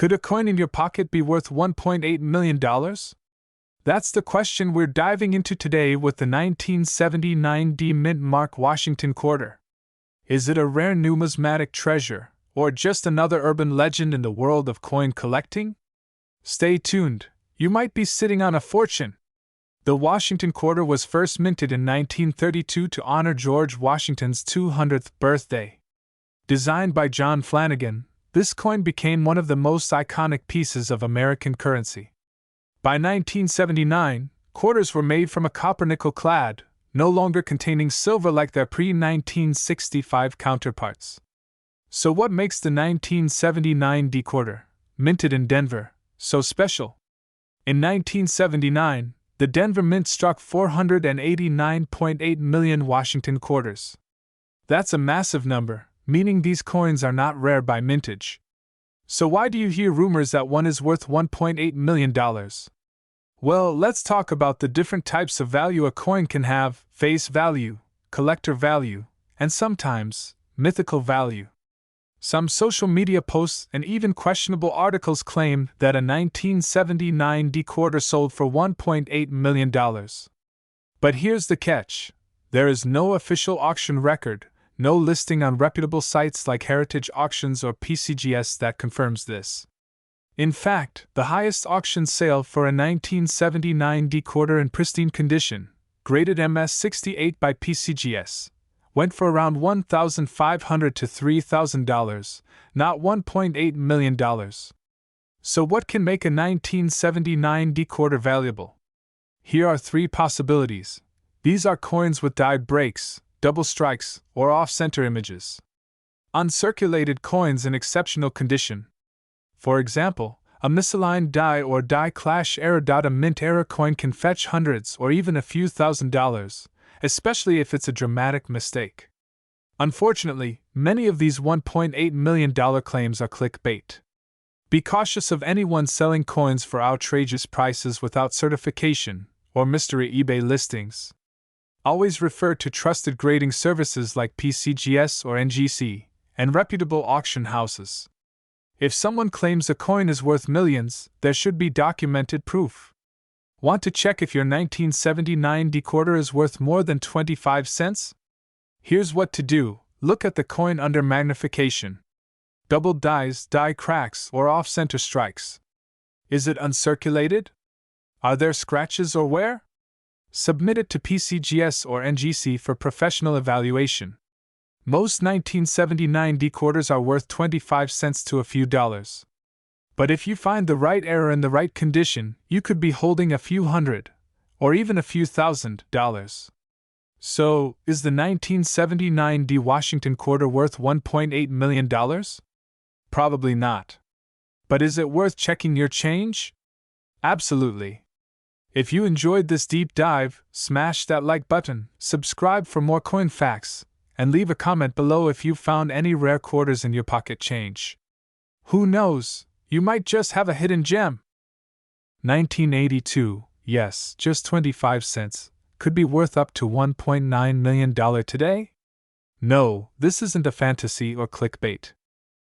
Could a coin in your pocket be worth $1.8 million? That's the question we're diving into today with the 1979 D Mint Mark Washington quarter. Is it a rare numismatic treasure, or just another urban legend in the world of coin collecting? Stay tuned, you might be sitting on a fortune. The Washington quarter was first minted in 1932 to honor George Washington's 200th birthday. Designed by John Flanagan, this coin became one of the most iconic pieces of American currency. By 1979, quarters were made from a copper-nickel clad, no longer containing silver like their pre-1965 counterparts. So what makes the 1979 D quarter, minted in Denver, so special? In 1979, the Denver Mint struck 489.8 million Washington quarters. That's a massive number, meaning these coins are not rare by mintage. So why do you hear rumors that one is worth $1.8 million? Well, let's talk about the different types of value a coin can have: face value, collector value, and sometimes, mythical value. Some social media posts and even questionable articles claim that a 1979 D quarter sold for $1.8 million. But here's the catch: there is no official auction record, no listing on reputable sites like Heritage Auctions or PCGS that confirms this. In fact, the highest auction sale for a 1979 D quarter in pristine condition, graded MS-68 by PCGS, went for around $1,500 to $3,000, not $1.8 million. So what can make a 1979 D quarter valuable? Here are three possibilities. These are coins with dyed breaks, double strikes, or off-center images. Uncirculated coins in exceptional condition. For example, a misaligned die or die clash error. A mint error coin can fetch hundreds or even a few $1,000s, especially if it's a dramatic mistake. Unfortunately, many of these $1.8 million claims are clickbait. Be cautious of anyone selling coins for outrageous prices without certification or mystery eBay listings. Always refer to trusted grading services like PCGS or NGC and reputable auction houses. If someone claims a coin is worth millions, there should be documented proof. Want to check if your 1979 D quarter is worth more than 25 cents? Here's what to do: look at the coin under magnification. Double dies, die cracks, or off-center strikes. Is it uncirculated? Are there scratches or wear? Submit it to PCGS or NGC for professional evaluation. Most 1979 D quarters are worth 25 cents to a few dollars. But if you find the right error in the right condition, you could be holding a few hundred, or even a few $1,000s. So, is the 1979 D Washington quarter worth $1.8 million? Probably not. But is it worth checking your change? Absolutely. If you enjoyed this deep dive, smash that like button, subscribe for more coin facts, and leave a comment below if you found any rare quarters in your pocket change. Who knows, you might just have a hidden gem. 1982, yes, just 25 cents, could be worth up to $1.9 million today? No, this isn't a fantasy or clickbait.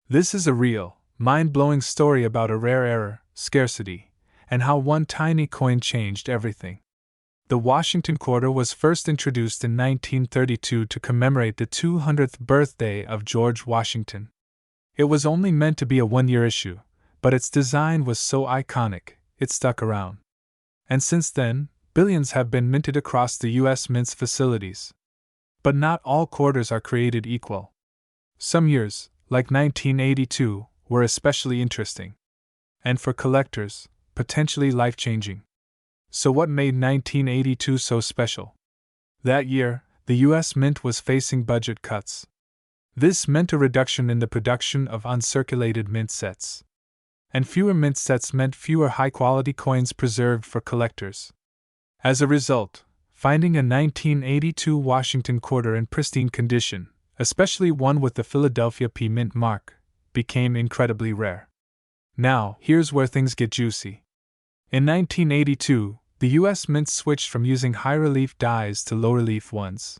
This is a real, mind-blowing story about a rare error, scarcity, and how one tiny coin changed everything. The Washington quarter was first introduced in 1932 to commemorate the 200th birthday of George Washington. It was only meant to be a one-year issue, but its design was so iconic, it stuck around. And since then, billions have been minted across the U.S. Mint's facilities. But not all quarters are created equal. Some years, like 1982, were especially interesting. And for collectors, potentially life-changing. So what made 1982 so special? That year, the U.S. Mint was facing budget cuts. This meant a reduction in the production of uncirculated mint sets. And fewer mint sets meant fewer high-quality coins preserved for collectors. As a result, finding a 1982 Washington quarter in pristine condition, especially one with the Philadelphia P Mint mark, became incredibly rare. Now, here's where things get juicy. In 1982, the U.S. Mint switched from using high-relief dies to low-relief ones.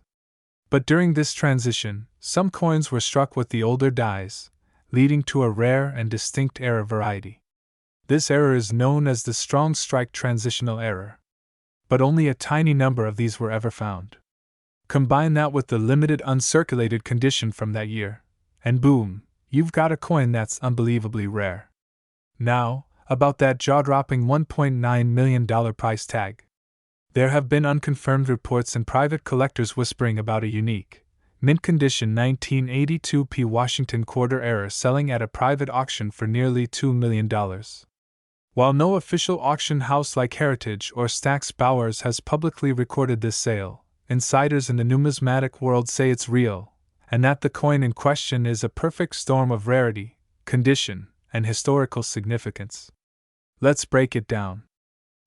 But during this transition, some coins were struck with the older dies, leading to a rare and distinct error variety. This error is known as the strong strike transitional error. But only a tiny number of these were ever found. Combine that with the limited uncirculated condition from that year, and boom, you've got a coin that's unbelievably rare. Now, about that jaw-dropping $1.9 million price tag. There have been unconfirmed reports and private collectors whispering about a unique, mint condition 1982 P Washington quarter error selling at a private auction for nearly $2 million. While no official auction house like Heritage or Stack's Bowers has publicly recorded this sale, insiders in the numismatic world say it's real, and that the coin in question is a perfect storm of rarity, condition, and historical significance. Let's break it down.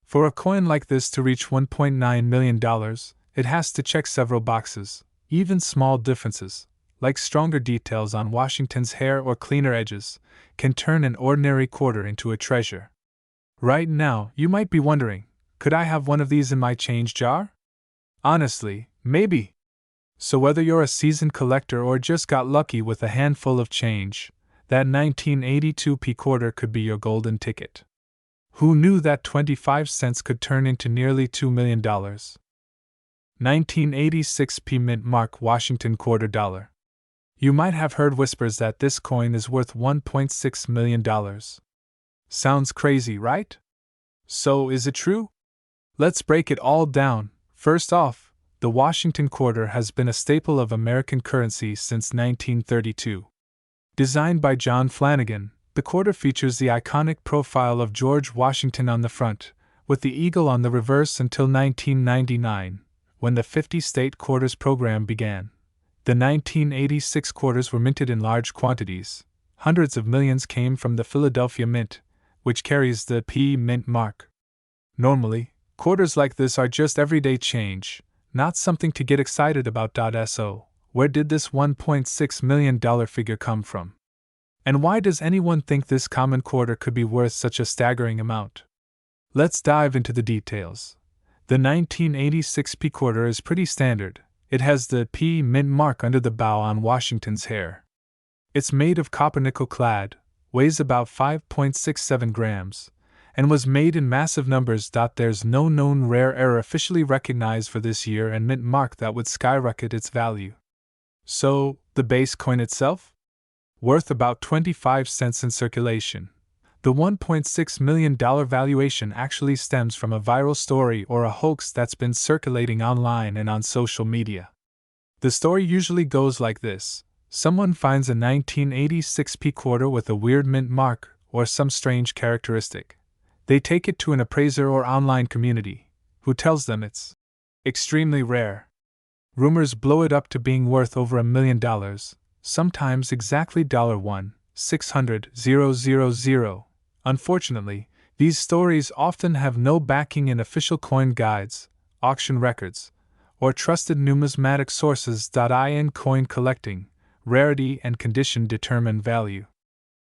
For a coin like this to reach $1.9 million, it has to check several boxes, even small differences, like stronger details on Washington's hair or cleaner edges, can turn an ordinary quarter into a treasure. Right now, you might be wondering, could I have one of these in my change jar? Honestly, maybe. So whether you're a seasoned collector or just got lucky with a handful of change, that 1982 P quarter could be your golden ticket. Who knew that 25 cents could turn into nearly $2 million? 1986 P Mint Mark Washington quarter dollar. You might have heard whispers that this coin is worth $1.6 million. Sounds crazy, right? So is it true? Let's break it all down. First off, the Washington quarter has been a staple of American currency since 1932. Designed by John Flanagan, the quarter features the iconic profile of George Washington on the front, with the eagle on the reverse until 1999, when the 50-state quarters program began. The 1986 quarters were minted in large quantities. Hundreds of millions came from the Philadelphia Mint, which carries the P Mint mark. Normally, quarters like this are just everyday change, not something to get excited about. So, where did this $1.6 million figure come from? And why does anyone think this common quarter could be worth such a staggering amount? Let's dive into the details. The 1986 P quarter is pretty standard. It has the P Mint mark under the bow on Washington's hair. It's made of copper nickel clad, weighs about 5.67 grams, and was made in massive numbers. There's no known rare error officially recognized for this year and mint mark that would skyrocket its value. So, the base coin itself? Worth about 25 cents in circulation. The $1.6 million valuation actually stems from a viral story or a hoax that's been circulating online and on social media. The story usually goes like this. Someone finds a 1986 P quarter with a weird mint mark or some strange characteristic. They take it to an appraiser or online community, who tells them it's extremely rare. Rumors blow it up to being worth over $1 million, sometimes exactly $1,600,000. Unfortunately, these stories often have no backing in official coin guides, auction records, or trusted numismatic sources. In coin collecting, rarity and condition determine value.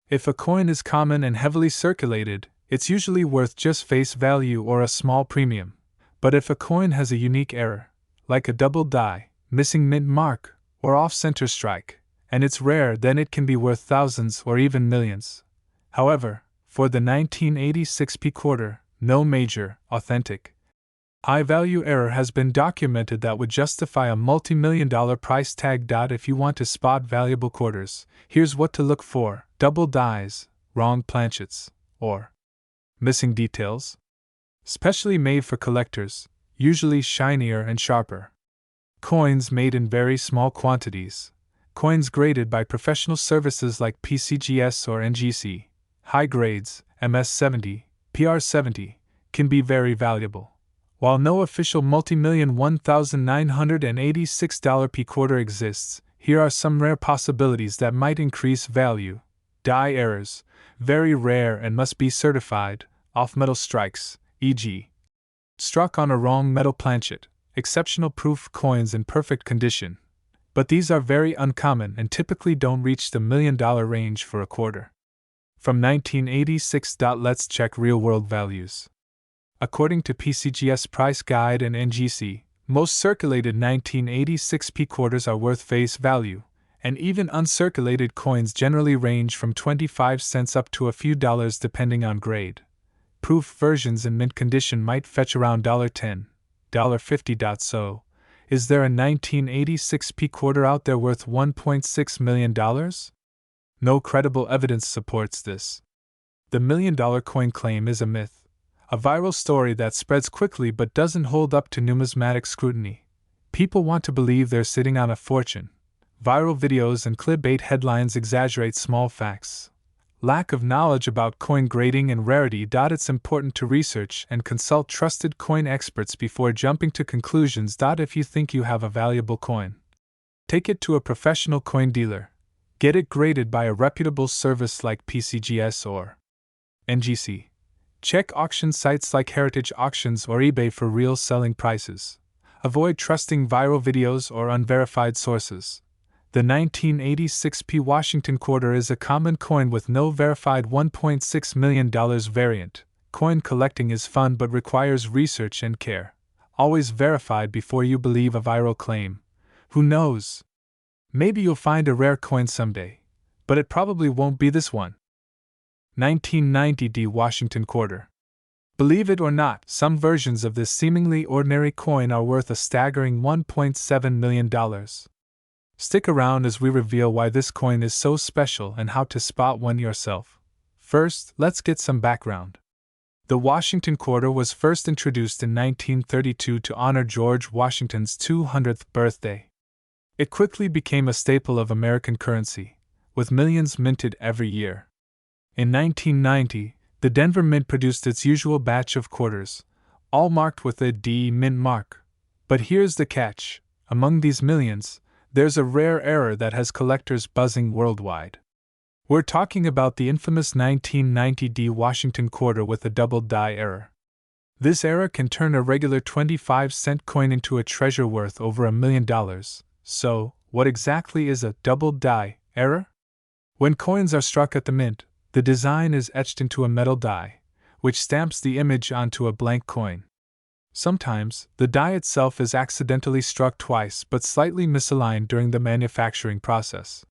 If a coin is common and heavily circulated, it's usually worth just face value or a small premium. But if a coin has a unique error, like a double die, missing mint mark, or off-center strike, and it's rare, then it can be worth thousands or even millions. However, for the 1986 P quarter, no major, authentic, high-value error has been documented that would justify a multi-million-dollar price tag. If you want to spot valuable quarters, here's what to look for: double dies, wrong planchets, or missing details. Specially made for collectors, usually shinier and sharper. Coins made in very small quantities. Coins graded by professional services like PCGS or NGC. High grades, MS70, PR70, can be very valuable. While no official multi-million $1,986 P quarter exists, here are some rare possibilities that might increase value. Die errors, very rare and must be certified. Off-metal strikes, e.g. struck on a wrong metal planchet. Exceptional proof coins in perfect condition. But these are very uncommon and typically don't reach the $1 million range for a quarter. From 1986. Let's check real-world values. According to PCGS Price Guide and NGC, most circulated 1986 P quarters are worth face value, and even uncirculated coins generally range from 25 cents up to a few dollars depending on grade. Proof versions in mint condition might fetch around $10, $50. So, is there a 1986 P quarter out there worth $1.6 million? No credible evidence supports this. The $1 million coin claim is a myth, a viral story that spreads quickly but doesn't hold up to numismatic scrutiny. People want to believe they're sitting on a fortune. Viral videos and clickbait headlines exaggerate small facts. Lack of knowledge about coin grading and rarity. It's important to research and consult trusted coin experts before jumping to conclusions. If you think you have a valuable coin, take it to a professional coin dealer. Get it graded by a reputable service like PCGS or NGC. Check auction sites like Heritage Auctions or eBay for real selling prices. Avoid trusting viral videos or unverified sources. The 1986 P Washington quarter is a common coin with no verified $1.6 million variant. Coin collecting is fun but requires research and care. Always verify before you believe a viral claim. Who knows? Maybe you'll find a rare coin someday, but it probably won't be this one. 1990 D Washington quarter. Believe it or not, some versions of this seemingly ordinary coin are worth a staggering $1.7 million. Stick around as we reveal why this coin is so special and how to spot one yourself. First, let's get some background. The Washington quarter was first introduced in 1932 to honor George Washington's 200th birthday. It quickly became a staple of American currency, with millions minted every year. In 1990, the Denver Mint produced its usual batch of quarters, all marked with a D Mint mark. But here's the catch: among these millions, there's a rare error that has collectors buzzing worldwide. We're talking about the infamous 1990 D Washington quarter with a double die error. This error can turn a regular 25-cent coin into a treasure worth over $1 million. So, what exactly is a double die error? When coins are struck at the mint, the design is etched into a metal die, which stamps the image onto a blank coin. Sometimes, the die itself is accidentally struck twice but slightly misaligned during the manufacturing process.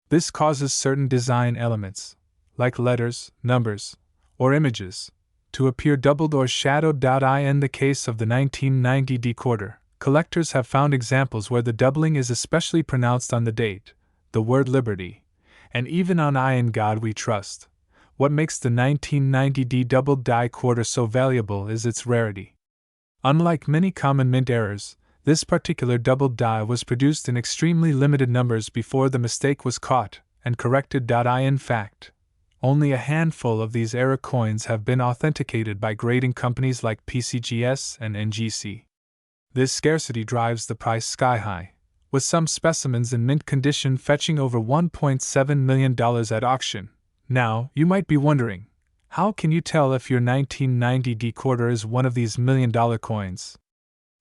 This causes certain design elements, like letters, numbers, or images, to appear doubled or shadowed. In the case of the 1990 D quarter, collectors have found examples where the doubling is especially pronounced on the date, the word liberty, and even on "I in God We Trust." What makes the 1990 D double die quarter so valuable is its rarity. Unlike many common mint errors, this particular double die was produced in extremely limited numbers before the mistake was caught and corrected. In fact, only a handful of these error coins have been authenticated by grading companies like PCGS and NGC. This scarcity drives the price sky high, with some specimens in mint condition fetching over $1.7 million at auction. Now, you might be wondering, how can you tell if your 1990 D quarter is one of these $1 million coins?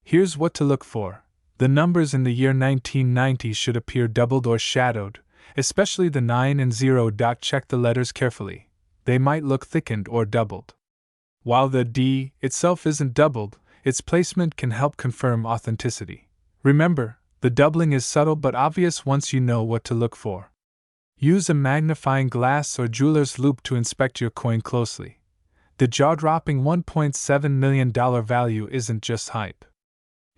Here's what to look for. The numbers in the year 1990 should appear doubled or shadowed, especially the 9 and 0. Check the letters carefully. They might look thickened or doubled. While the D itself isn't doubled, its placement can help confirm authenticity. Remember, the doubling is subtle but obvious once you know what to look for. Use a magnifying glass or jeweler's loupe to inspect your coin closely. The jaw-dropping $1.7 million value isn't just hype.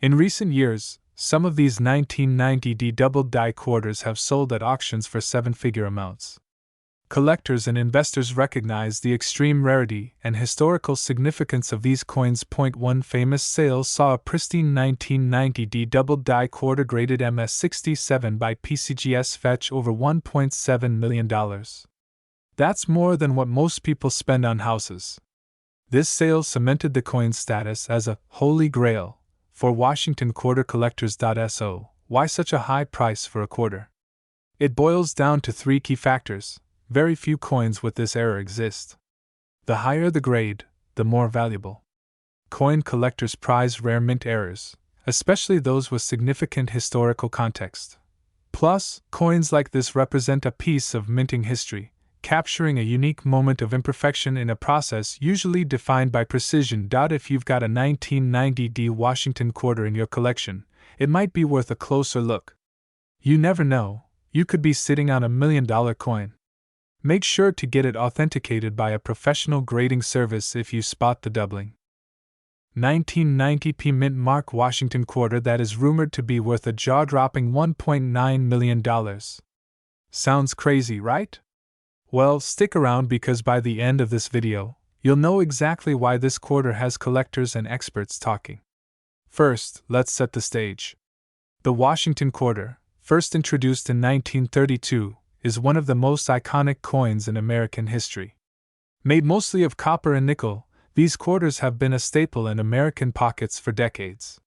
In recent years, some of these 1990 D double die quarters have sold at auctions for seven-figure amounts. Collectors and investors recognize the extreme rarity and historical significance of these coins. One famous sale saw a pristine 1990 D double die quarter graded MS67 by PCGS fetch over $1.7 million. That's more than what most people spend on houses. This sale cemented the coin's status as a holy grail for Washington quarter collectors. So, why such a high price for a quarter? It boils down to three key factors. Very few coins with this error exist. The higher the grade, the more valuable. Coin collectors prize rare mint errors, especially those with significant historical context. Plus, coins like this represent a piece of minting history, capturing a unique moment of imperfection in a process usually defined by precision. If you've got a 1990 D Washington quarter in your collection, it might be worth a closer look. You never know. you could be sitting on $1 million coin. Make sure to get it authenticated by a professional grading service if you spot the doubling. 1990p mint mark Washington quarter that is rumored to be worth a jaw-dropping $1.9 million. Sounds crazy, right? Well, stick around because by the end of this video, you'll know exactly why this quarter has collectors and experts talking. First, let's set the stage. The Washington quarter, first introduced in 1932, is one of the most iconic coins in American history. Made mostly of copper and nickel, these quarters have been a staple in American pockets for decades.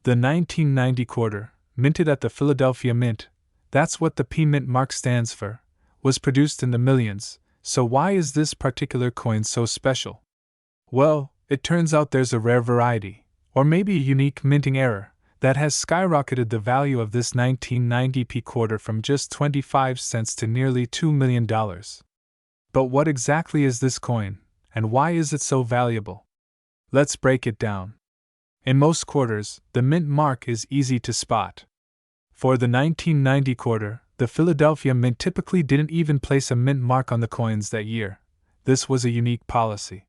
The 1990 quarter, minted at the Philadelphia Mint, that's what the P Mint mark stands for, was produced in the millions, so why is this particular coin so special? Well, it turns out there's a rare variety, or maybe a unique minting error, that has skyrocketed the value of this 1990p quarter from just 25 cents to nearly $2 million. But what exactly is this coin, and why is it so valuable? Let's break it down. In most quarters, the mint mark is easy to spot. For the 1990 quarter, the Philadelphia Mint typically didn't even place a mint mark on the coins that year. This was a unique policy.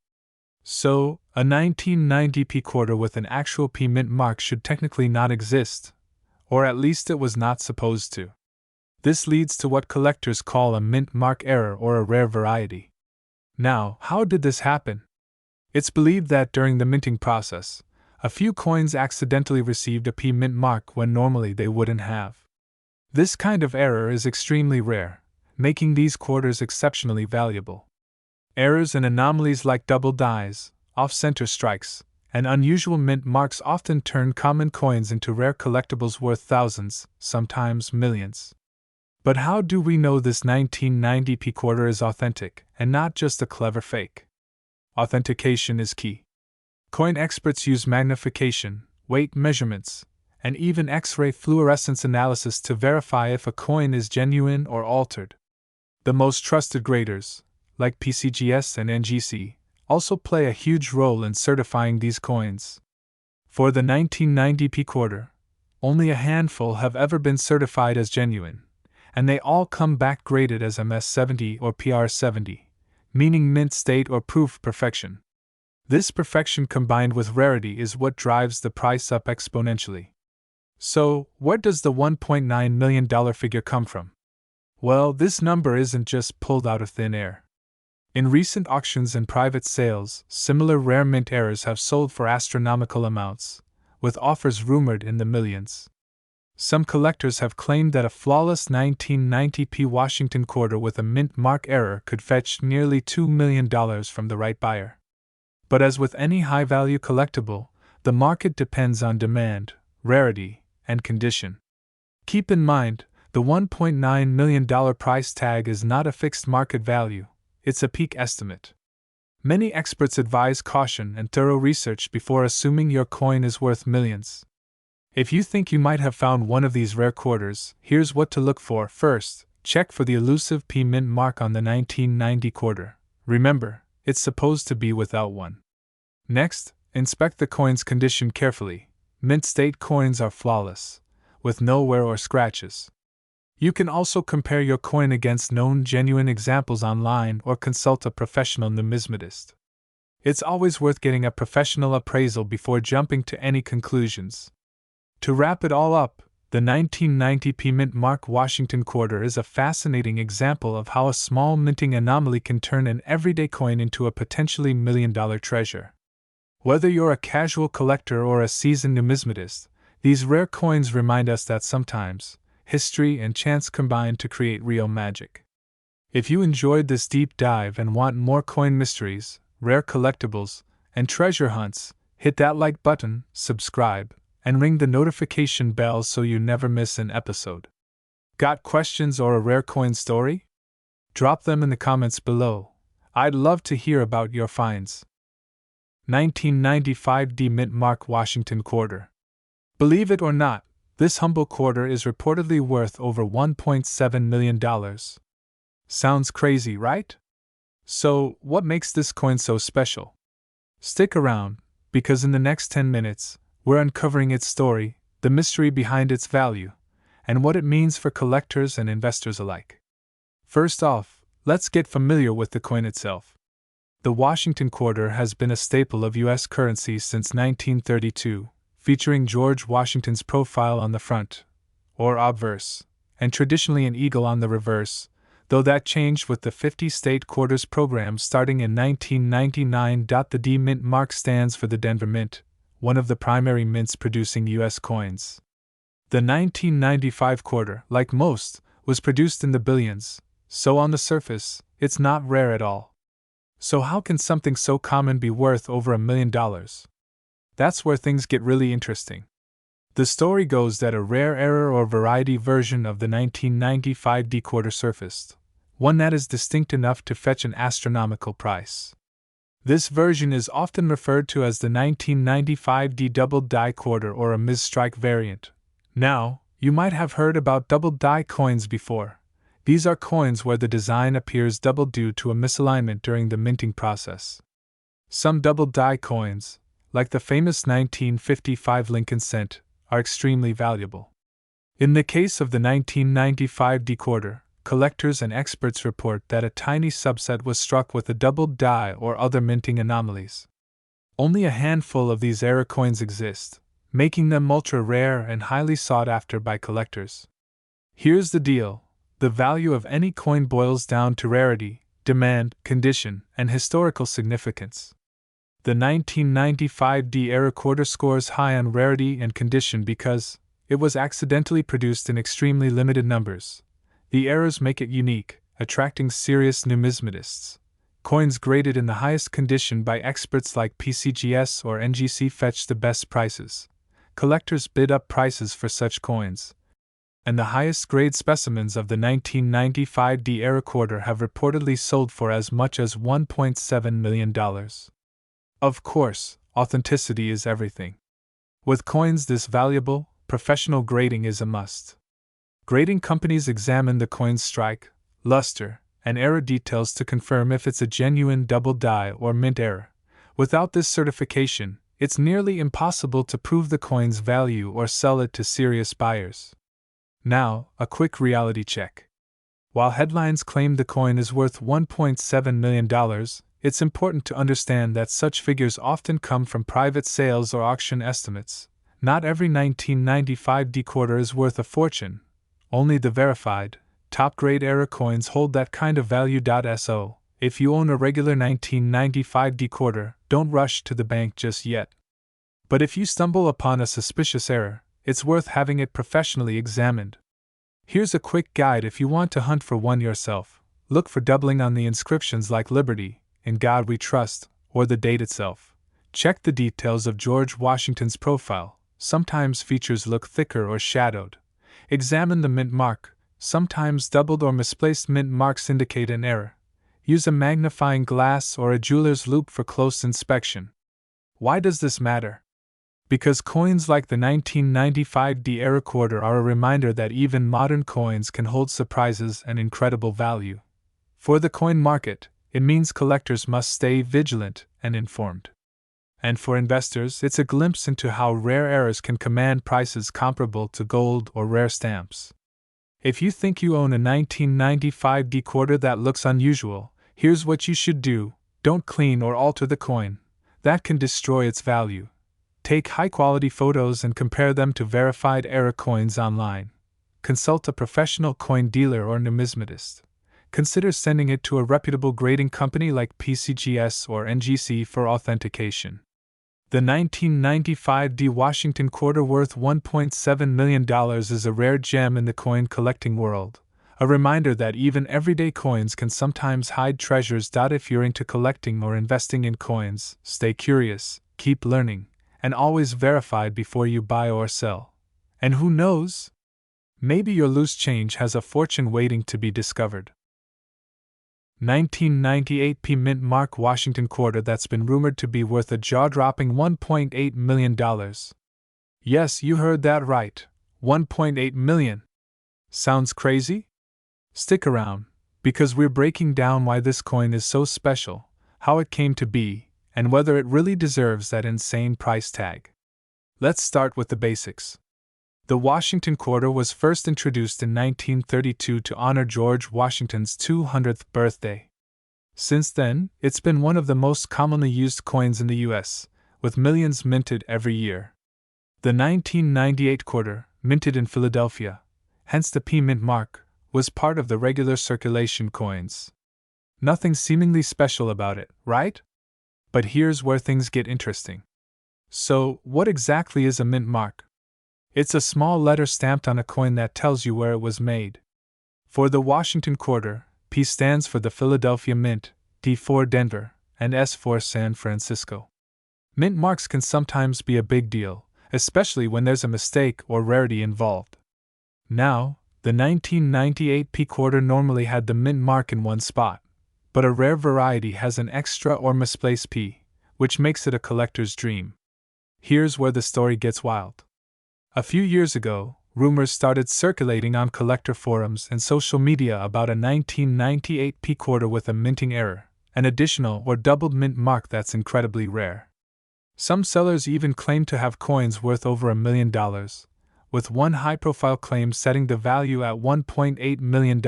So, a 1990p quarter with an actual P Mint mark should technically not exist, or at least it was not supposed to. This leads to what collectors call a mint mark error or a rare variety. Now, how did this happen? It's believed that during the minting process, a few coins accidentally received a P Mint mark when normally they wouldn't have. This kind of error is extremely rare, making these quarters exceptionally valuable. Errors and anomalies like double dies, off-center strikes, and unusual mint marks often turn common coins into rare collectibles worth thousands, sometimes millions. But how do we know this 1990p quarter is authentic and not just a clever fake? Authentication is key. Coin experts use magnification, weight measurements, and even X-ray fluorescence analysis to verify if a coin is genuine or altered. The most trusted graders, like PCGS and NGC, also play a huge role in certifying these coins. For the 1990p quarter, only a handful have ever been certified as genuine, and they all come back graded as MS70 or PR70, meaning mint state or proof perfection. This perfection combined with rarity is what drives the price up exponentially. So, where does the $1.9 million figure come from? Well, this number isn't just pulled out of thin air. In recent auctions and private sales, similar rare mint errors have sold for astronomical amounts, with offers rumored in the millions. Some collectors have claimed that a flawless 1990p Washington quarter with a mint mark error could fetch nearly $2 million from the right buyer. But as with any high-value collectible, the market depends on demand, rarity, and condition. Keep in mind, the $1.9 million price tag is not a fixed market value. It's a peak estimate. Many experts advise caution and thorough research before assuming your coin is worth millions. If you think you might have found one of these rare quarters, here's what to look for. First, check for the elusive P Mint mark on the 1990 quarter. Remember, it's supposed to be without one. Next, inspect the coin's condition carefully. Mint state coins are flawless, with no wear or scratches. You can also compare your coin against known genuine examples online or consult a professional numismatist. It's always worth getting a professional appraisal before jumping to any conclusions. To wrap it all up, the 1990p Mint mark Washington quarter is a fascinating example of how a small minting anomaly can turn an everyday coin into a potentially million-dollar treasure. Whether you're a casual collector or a seasoned numismatist, these rare coins remind us that sometimes history and chance combine to create real magic. If you enjoyed this deep dive and want more coin mysteries, rare collectibles, and treasure hunts, hit that like button, subscribe, and ring the notification bell so you never miss an episode. Got questions or a rare coin story? Drop them in the comments below. I'd love to hear about your finds. 1995 D Mint mark Washington quarter. Believe it or not, this humble quarter is reportedly worth over $1.7 million. Sounds crazy, right? So, what makes this coin so special? Stick around, because in the next 10 minutes, we're uncovering its story, the mystery behind its value, and what it means for collectors and investors alike. First off, let's get familiar with the coin itself. The Washington Quarter has been a staple of U.S. currency since 1932, featuring George Washington's profile on the front, or obverse, and traditionally an eagle on the reverse, though that changed with the 50-state quarters program starting in 1999. The D Mint mark stands for the Denver Mint, one of the primary mints producing U.S. coins. The 1995 quarter, like most, was produced in the billions, so on the surface, it's not rare at all. So how can something so common be worth over $1 million? That's where things get really interesting. The story goes that a rare error or variety version of the 1995 D quarter surfaced, one that is distinct enough to fetch an astronomical price. This version is often referred to as the 1995 D double die quarter or a misstrike variant. Now, you might have heard about double die coins before. These are coins where the design appears double due to a misalignment during the minting process. Some double die coins, like the famous 1955 Lincoln cent, are extremely valuable. In the case of the 1995 D quarter, collectors and experts report that a tiny subset was struck with a double die or other minting anomalies. Only a handful of these error coins exist, making them ultra rare and highly sought after by collectors. Here's the deal. The value of any coin boils down to rarity, demand, condition, and historical significance. The 1995 D error quarter scores high on rarity and condition because it was accidentally produced in extremely limited numbers. The errors make it unique, attracting serious numismatists. Coins graded in the highest condition by experts like PCGS or NGC fetch the best prices. Collectors bid up prices for such coins, and the highest grade specimens of the 1995 D error quarter have reportedly sold for as much as $1.7 million. Of course, authenticity is everything. With coins this valuable, professional grading is a must. Grading companies examine the coin's strike, luster, and error details to confirm if it's a genuine double die or mint error. Without this certification, it's nearly impossible to prove the coin's value or sell it to serious buyers. Now, a quick reality check. While headlines claim the coin is worth $1.7 million, it's important to understand that such figures often come from private sales or auction estimates. Not every 1995 D quarter is worth a fortune. Only the verified, top-grade error coins hold that kind of value. So, if you own a regular 1995 D quarter, don't rush to the bank just yet. But if you stumble upon a suspicious error, it's worth having it professionally examined. Here's a quick guide if you want to hunt for one yourself. Look for doubling on the inscriptions like Liberty, In God We Trust, or the date itself. Check the details of George Washington's profile. Sometimes features look thicker or shadowed. Examine the mint mark. Sometimes doubled or misplaced mint marks indicate an error. Use a magnifying glass or a jeweler's loupe for close inspection. Why does this matter? Because coins like the 1995 D error quarter are a reminder that even modern coins can hold surprises and incredible value. For the coin market, it means collectors must stay vigilant and informed. And for investors, it's a glimpse into how rare errors can command prices comparable to gold or rare stamps. If you think you own a 1995 D quarter that looks unusual, here's what you should do: don't clean or alter the coin. That can destroy its value. Take high-quality photos and compare them to verified error coins online. Consult a professional coin dealer or numismatist. Consider sending it to a reputable grading company like PCGS or NGC for authentication. The 1995 D Washington quarter worth $1.7 million is a rare gem in the coin collecting world, a reminder that even everyday coins can sometimes hide treasures. If you're into collecting or investing in coins, stay curious, keep learning, and always verify before you buy or sell. And who knows? Maybe your loose change has a fortune waiting to be discovered. 1998 P Mint Mark Washington quarter that's been rumored to be worth a jaw-dropping $1.8 million. Yes, you heard that right. $1.8 million. Sounds crazy? Stick around, because we're breaking down why this coin is so special, how it came to be, and whether it really deserves that insane price tag. Let's start with the basics. The Washington quarter was first introduced in 1932 to honor George Washington's 200th birthday. Since then, it's been one of the most commonly used coins in the U.S., with millions minted every year. The 1998 quarter, minted in Philadelphia, hence the P Mint mark, was part of the regular circulation coins. Nothing seemingly special about it, right? But here's where things get interesting. So, what exactly is a mint mark? It's a small letter stamped on a coin that tells you where it was made. For the Washington quarter, P stands for the Philadelphia Mint, D for Denver, and S for San Francisco. Mint marks can sometimes be a big deal, especially when there's a mistake or rarity involved. Now, the 1998 P quarter normally had the mint mark in one spot, but a rare variety has an extra or misplaced P, which makes it a collector's dream. Here's where the story gets wild. A few years ago, rumors started circulating on collector forums and social media about a 1998 P quarter with a minting error, an additional or doubled mint mark that's incredibly rare. Some sellers even claimed to have coins worth over $1 million, with one high-profile claim setting the value at $1.8 million.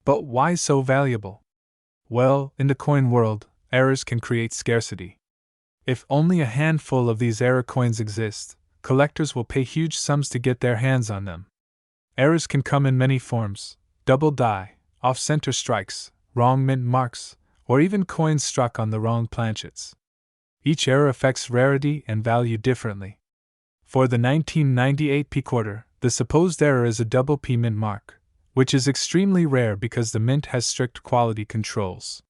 But why so valuable? Well, in the coin world, errors can create scarcity. If only a handful of these error coins exist, collectors will pay huge sums to get their hands on them. Errors can come in many forms: double die, off-center strikes, wrong mint marks, or even coins struck on the wrong planchets. Each error affects rarity and value differently. For the 1998 P quarter, the supposed error is a double P mint mark, which is extremely rare because the mint has strict quality controls.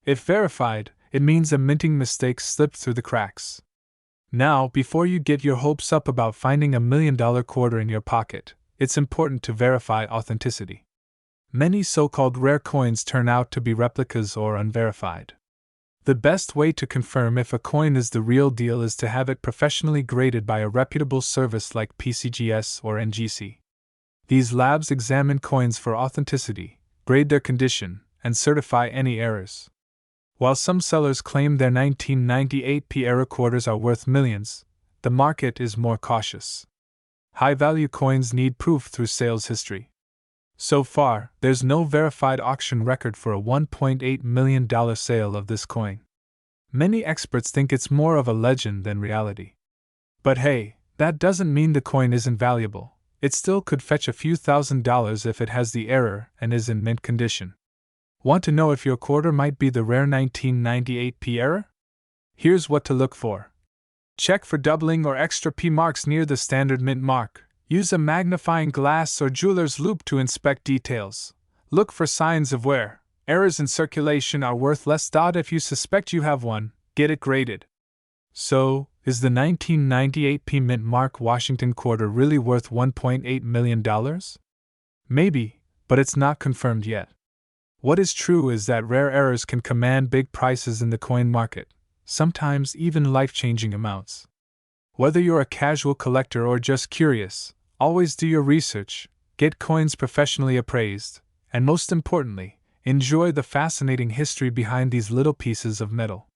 If verified, it means a minting mistake slipped through the cracks. Now, before you get your hopes up about finding $1 million quarter in your pocket, it's important to verify authenticity. Many so-called rare coins turn out to be replicas or unverified. The best way to confirm if a coin is the real deal is to have it professionally graded by a reputable service like PCGS or NGC. These labs examine coins for authenticity, grade their condition, and certify any errors. While some sellers claim their 1998 P error quarters are worth millions, the market is more cautious. High-value coins need proof through sales history. So far, there's no verified auction record for a $1.8 million sale of this coin. Many experts think it's more of a legend than reality. But hey, that doesn't mean the coin isn't valuable. It still could fetch a few $1,000s if it has the error and is in mint condition. Want to know if your quarter might be the rare 1998 P error? Here's what to look for. Check for doubling or extra P marks near the standard mint mark. Use a magnifying glass or jeweler's loupe to inspect details. Look for signs of wear. Errors in circulation are worth less. If you suspect you have one, get it graded. So, is the 1998 P mint mark Washington quarter really worth $1.8 million? Maybe, but it's not confirmed yet. What is true is that rare errors can command big prices in the coin market, sometimes even life-changing amounts. Whether you're a casual collector or just curious, always do your research, get coins professionally appraised, and most importantly, enjoy the fascinating history behind these little pieces of metal.